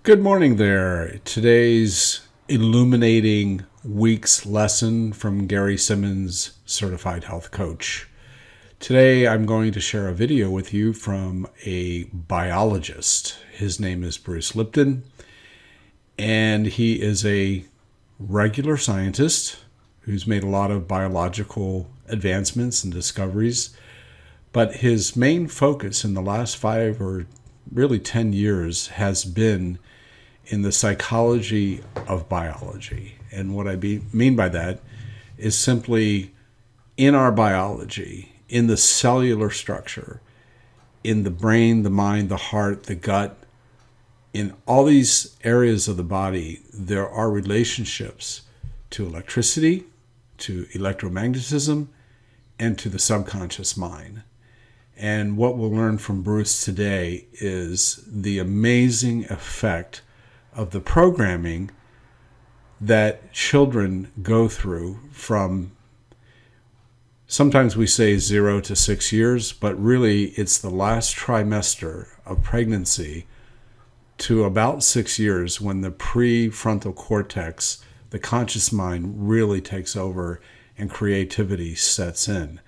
Good morning there. Today's illuminating week's lesson from Gary Simmons, Certified Health Coach. Today I'm going to share a video with you from a biologist. His name is Bruce Lipton, and he is a regular scientist who's made a lot of biological advancements and discoveries, but his main focus in the last 5 or really 10 years has been in the psychology of biology. And what I mean by that is simply in our biology, in the cellular structure, in the brain, the mind, the heart, the gut, in all these areas of the body, there are relationships to electricity, to electromagnetism, and to the subconscious mind. And what we'll learn from Bruce today is the amazing effect of the programming that children go through from, sometimes we say 0 to 6 years, but really it's the last trimester of pregnancy to about 6 years when the prefrontal cortex, the conscious mind, really takes over and creativity sets in.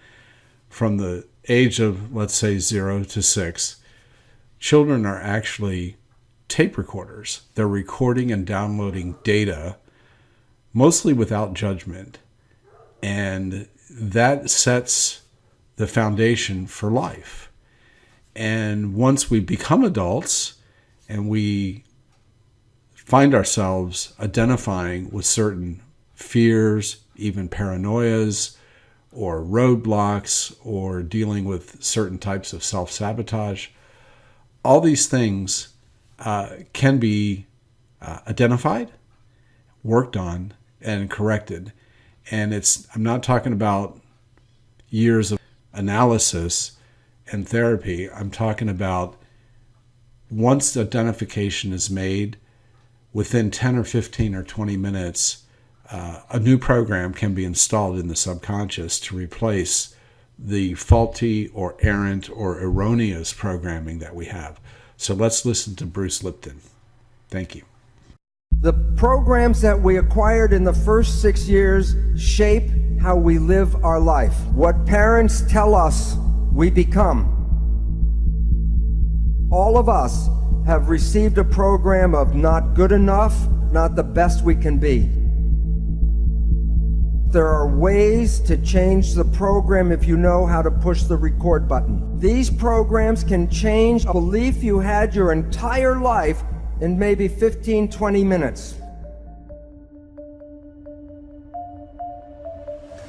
From the age of, let's say, 0 to 6, children are actually tape recorders. They're recording and downloading data, mostly without judgment. And that sets the foundation for life. And once we become adults and we find ourselves identifying with certain fears, even paranoias, or roadblocks, or dealing with certain types of self-sabotage, all these things can be identified, worked on, and corrected. And I'm not talking about years of analysis and therapy. I'm talking about once the identification is made, within 10 or 15 or 20 minutes, a new program can be installed in the subconscious to replace the faulty or errant or erroneous programming that we have. So let's listen to Bruce Lipton. Thank you. The programs that we acquired in the first 6 years shape how we live our life. What parents tell us, we become. All of us have received a program of not good enough, not the best we can be. There are ways to change the program if you know how to push the record button. These programs can change a belief you had your entire life in maybe 15, 20 minutes.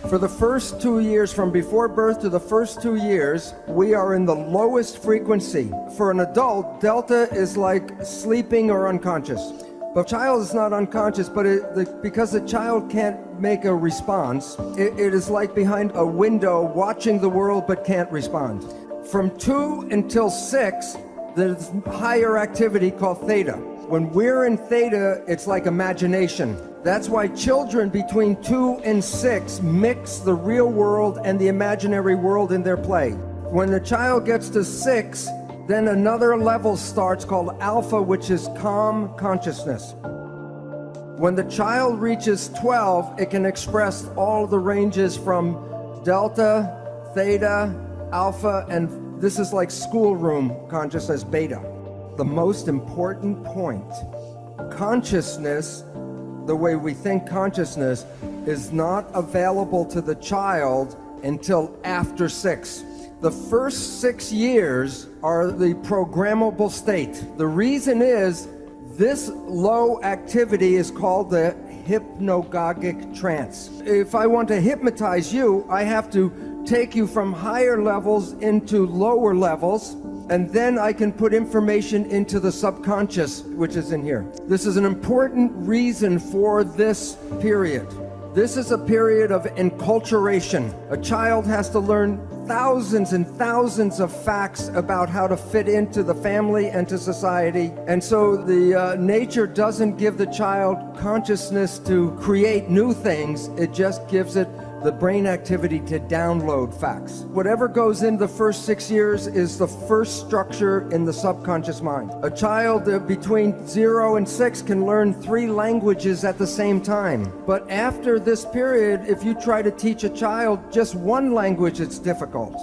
For the first 2 years, from before birth to the first 2 years, we are in the lowest frequency. For an adult, delta is like sleeping or unconscious. The child is not unconscious, but because the child can't make a response, it is like behind a window watching the world but can't respond. From 2 until 6, there's higher activity called theta. When we're in theta, it's like imagination. That's why children between 2 and 6 mix the real world and the imaginary world in their play. When the child gets to 6, then another level starts called alpha, which is calm consciousness. When the child reaches 12, it can express all the ranges from delta, theta, alpha, and this is like schoolroom consciousness, beta. The most important point, consciousness, the way we think consciousness, is not available to the child until after 6. The first 6 years are the programmable state. The reason is this low activity is called the hypnagogic trance. If I want to hypnotize you, I have to take you from higher levels into lower levels, and then I can put information into the subconscious, which is in here. This is an important reason for this period. This is a period of enculturation. A child has to learn thousands and thousands of facts about how to fit into the family and to society. And so the nature doesn't give the child consciousness to create new things. It just gives it the brain activity to download facts. Whatever goes in the first 6 years is the first structure in the subconscious mind. A child between 0 and 6 can learn 3 languages at the same time. But after this period, if you try to teach a child just one language, it's difficult.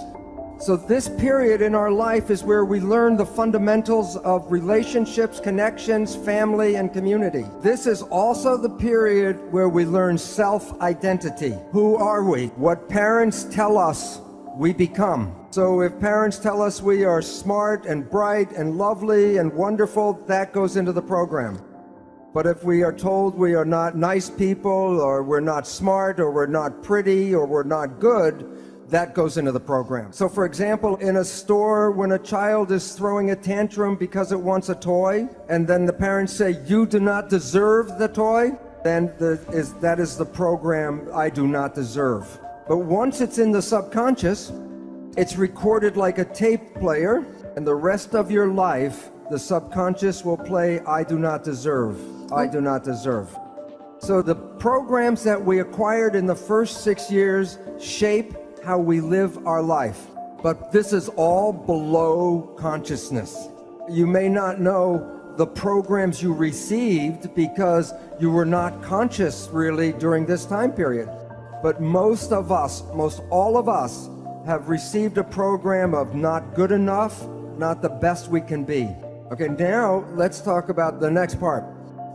So this period in our life is where we learn the fundamentals of relationships, connections, family, and community. This is also the period where we learn self-identity. Who are we? What parents tell us we become. So if parents tell us we are smart and bright and lovely and wonderful, that goes into the program. But if we are told we are not nice people, or we're not smart, or we're not pretty, or we're not good, that goes into the program. So for example, in a store, when a child is throwing a tantrum because it wants a toy, and then the parents say, you do not deserve the toy, then that is the program, I do not deserve. But once it's in the subconscious, it's recorded like a tape player, and the rest of your life, the subconscious will play, I do not deserve, I do not deserve. So the programs that we acquired in the first 6 years shape how we live our life. But this is all below consciousness. You may not know the programs you received because you were not conscious really during this time period. But most all of us have received a program of not good enough, not the best we can be. Okay, now let's talk about the next part.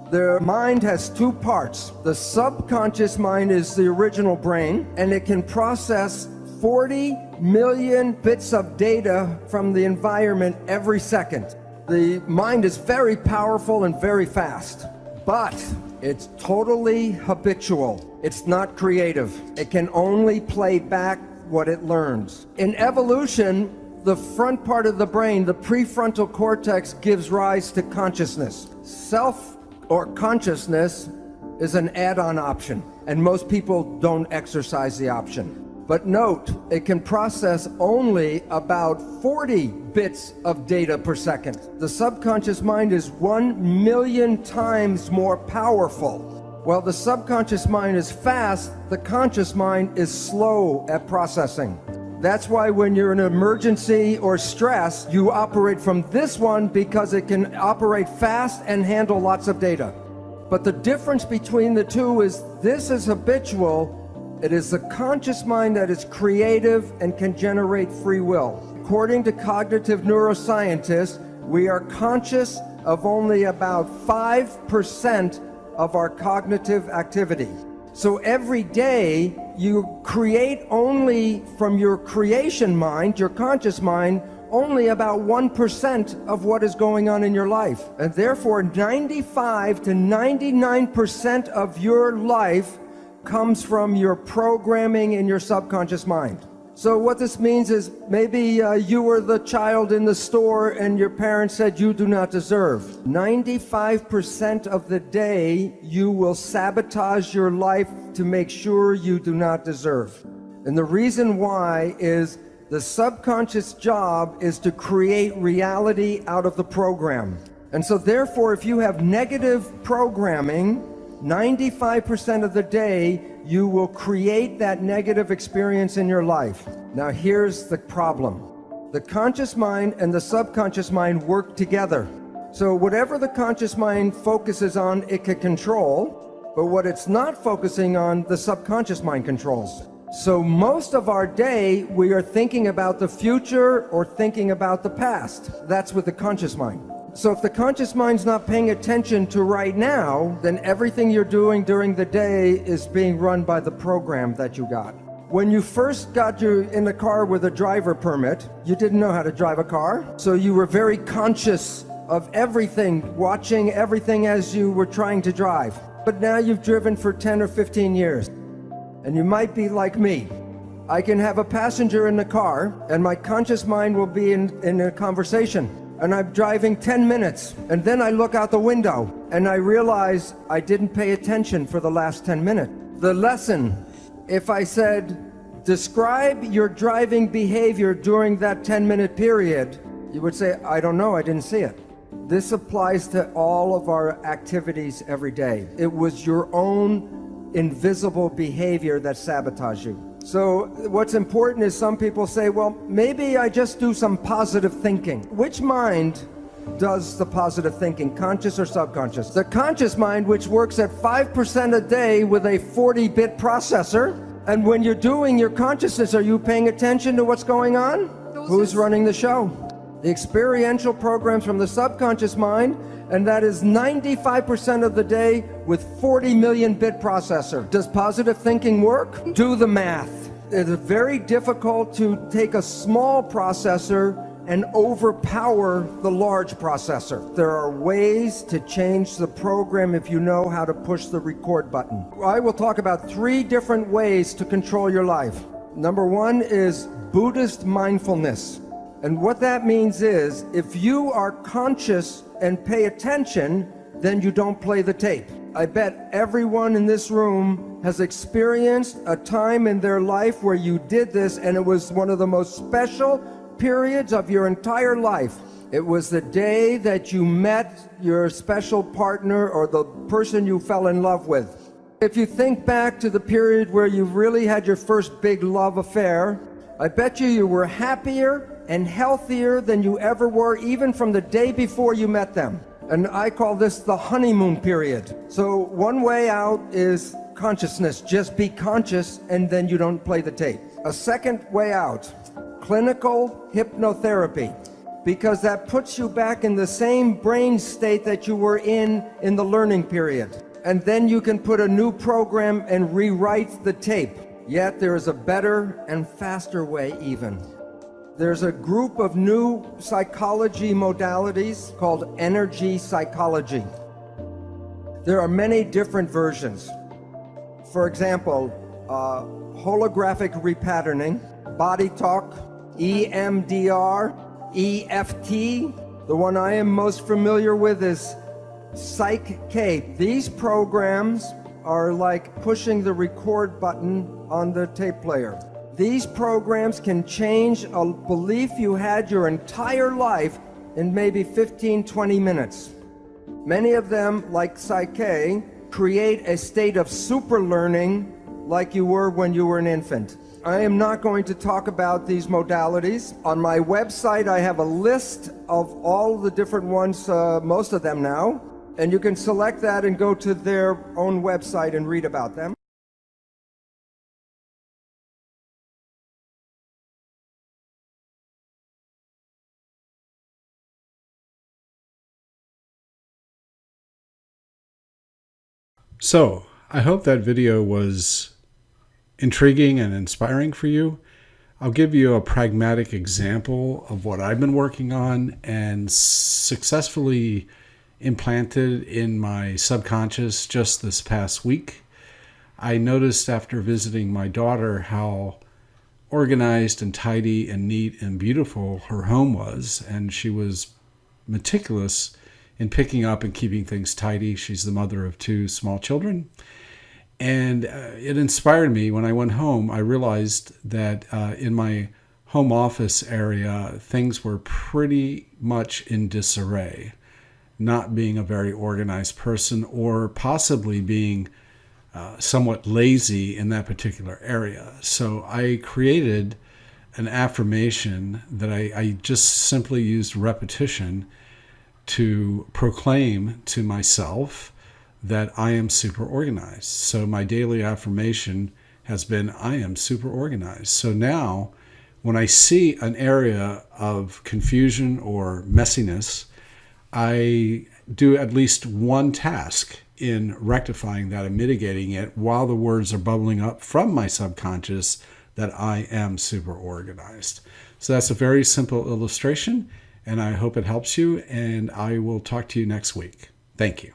The mind has 2 parts. The subconscious mind is the original brain, and it can process 40 million bits of data from the environment every second. The mind is very powerful and very fast, but it's totally habitual. It's not creative. It can only play back what it learns. In evolution, the front part of the brain, the prefrontal cortex, gives rise to consciousness. Self or consciousness is an add-on option, and most people don't exercise the option. But note, it can process only about 40 bits of data per second. The subconscious mind is 1 million times more powerful. While the subconscious mind is fast, the conscious mind is slow at processing. That's why when you're in an emergency or stress, you operate from this one because it can operate fast and handle lots of data. But the difference between the two is this is habitual. It is the conscious mind that is creative and can generate free will. According to cognitive neuroscientists, we are conscious of only about 5% of our cognitive activity. So every day you create only from your creation mind, your conscious mind, only about 1% of what is going on in your life. And therefore 95 to 99% of your life comes from your programming in your subconscious mind. So what this means is maybe you were the child in the store and your parents said you do not deserve. 95% of the day you will sabotage your life to make sure you do not deserve. And the reason why is the subconscious job is to create reality out of the program. And so therefore, if you have negative programming, 95% of the day, you will create that negative experience in your life. Now here's the problem. The conscious mind and the subconscious mind work together. So whatever the conscious mind focuses on, it can control, but what it's not focusing on, the subconscious mind controls. So most of our day, we are thinking about the future or thinking about the past. That's with the conscious mind. So if the conscious mind's not paying attention to right now, then everything you're doing during the day is being run by the program that you got. When you first got in the car with a driver permit, you didn't know how to drive a car, so you were very conscious of everything, watching everything as you were trying to drive. But now you've driven for 10 or 15 years, and you might be like me. I can have a passenger in the car, and my conscious mind will be in a conversation. And I'm driving 10 minutes, and then I look out the window, and I realize I didn't pay attention for the last 10 minutes. The lesson, if I said, describe your driving behavior during that 10-minute period, you would say, I don't know, I didn't see it. This applies to all of our activities every day. It was your own invisible behavior that sabotage you. So what's important is some people say, well, maybe I just do some positive thinking. Which mind does the positive thinking, conscious or subconscious? The conscious mind, which works at 5% a day with a 40-bit processor. And when you're doing your consciousness, are you paying attention to what's going on? Who's running the show? The experiential programs from the subconscious mind, and that is 95% of the day with 40 million bit processor. Does positive thinking work? Do the math. It's very difficult to take a small processor and overpower the large processor. There are ways to change the program if you know how to push the record button. I will talk about 3 different ways to control your life. Number 1 is Buddhist mindfulness. And what that means is, if you are conscious and pay attention, then you don't play the tape. I bet everyone in this room has experienced a time in their life where you did this, and it was one of the most special periods of your entire life. It was the day that you met your special partner or the person you fell in love with. If you think back to the period where you really had your first big love affair, I bet you were happier and healthier than you ever were, even from the day before you met them. And I call this the honeymoon period. So one way out is consciousness. Just be conscious, and then you don't play the tape. A second way out, clinical hypnotherapy, because that puts you back in the same brain state that you were in the learning period. And then you can put a new program and rewrite the tape. Yet there is a better and faster way even. There's a group of new psychology modalities called energy psychology. There are many different versions. For example, holographic repatterning, body talk, EMDR, EFT. The one I am most familiar with is Psych-K. These programs are like pushing the record button on the tape player. These programs can change a belief you had your entire life in maybe 15-20 minutes. Many of them, like Psych-K, create a state of super learning like you were when you were an infant. I am not going to talk about these modalities. On my website, I have a list of all the different ones, most of them now, and you can select that and go to their own website and read about them. So, I hope that video was intriguing and inspiring for you. I'll give you a pragmatic example of what I've been working on and successfully implanted in my subconscious just this past week. I noticed after visiting my daughter how organized and tidy and neat and beautiful her home was, and she was meticulous in picking up and keeping things tidy. She's the mother of 2 small children. And it inspired me. When I went home, I realized that in my home office area, things were pretty much in disarray, not being a very organized person or possibly being somewhat lazy in that particular area. So I created an affirmation that I just simply used repetition to proclaim to myself that I am super organized. So my daily affirmation has been, I am super organized. So now when I see an area of confusion or messiness, I do at least one task in rectifying that and mitigating it while the words are bubbling up from my subconscious that I am super organized. So that's a very simple illustration, and I hope it helps you, and I will talk to you next week. Thank you.